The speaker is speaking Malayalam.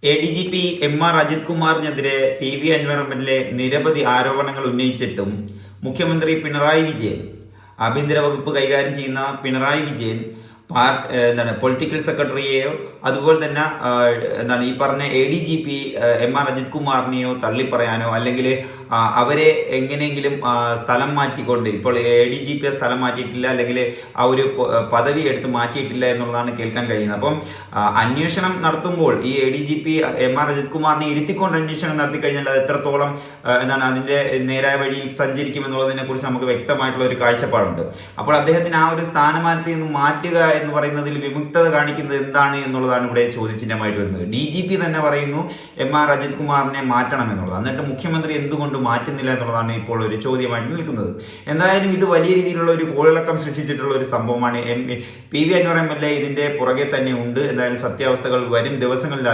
ADGP MR അജിത് കുമാറിനെതിരെ PV അൻവർ എംഎൽഎ നിരവധി ആരോപണങ്ങൾ ഉന്നയിച്ചിട്ടും മുഖ്യമന്ത്രി പിണറായി വിജയൻ, ആഭ്യന്തര വകുപ്പ് കൈകാര്യം ചെയ്യുന്ന പിണറായി വിജയൻ പൊളിറ്റിക്കൽ സെക്രട്ടറിയെയോ അതുപോലെ തന്നെ ഈ പറഞ്ഞ ADGP MR അജിത് കുമാറിനെയോ തള്ളിപ്പറയാനോ അല്ലെങ്കിൽ അവരെ എങ്ങനെയെങ്കിലും സ്ഥലം മാറ്റിക്കൊണ്ട്, ഇപ്പോൾ ADGP സ്ഥലം മാറ്റിയിട്ടില്ല അല്ലെങ്കിൽ ആ ഒരു പദവി എടുത്ത് മാറ്റിയിട്ടില്ല എന്നുള്ളതാണ് കേൾക്കാൻ കഴിയുന്നത്. അപ്പം അന്വേഷണം നടത്തുമ്പോൾ ഈ ADGP MR അജിത് കുമാറിനെ ഇരുത്തിക്കൊണ്ട് അന്വേഷണം നടത്തി കഴിഞ്ഞാൽ അത് എത്രത്തോളം അതിൻ്റെ നേരായ വഴിയിൽ സഞ്ചരിക്കും എന്നുള്ളതിനെ കുറിച്ച് നമുക്ക് വ്യക്തമായിട്ടുള്ള ഒരു കാഴ്ചപ്പാടുണ്ട്. അപ്പോൾ അദ്ദേഹത്തിന് ആ ഒരു സ്ഥാനമാനത്തിൽ നിന്ന് മാറ്റുക എന്ന് പറയുന്നതിൽ വിമുക്തത കാണിക്കുന്നത് എന്താണ് എന്നുള്ളതാണ് ഇവിടെ ചോദ്യചിഹ്നമായിട്ട് വരുന്നത്. DGP തന്നെ പറയുന്നു MR അജിത് കുമാറിനെ മാറ്റണം എന്നുള്ളത്, എന്നിട്ട് മുഖ്യമന്ത്രി എന്തുകൊണ്ട് മാറ്റുന്നില്ല എന്നുള്ളതാണ് ഇപ്പോൾ ഒരു ചോദ്യമായിട്ട് നിൽക്കുന്നത്. എന്തായാലും ഇത് വലിയ രീതിയിലുള്ള ഒരു കോളിളക്കം സൃഷ്ടിച്ചിട്ടുള്ള ഒരു സംഭവമാണ്. PV അൻവർ MLA ഇതിന്റെ പുറകെ തന്നെ ഉണ്ട്. എന്തായാലും സത്യാവസ്ഥകൾ വരും ദിവസങ്ങളിൽ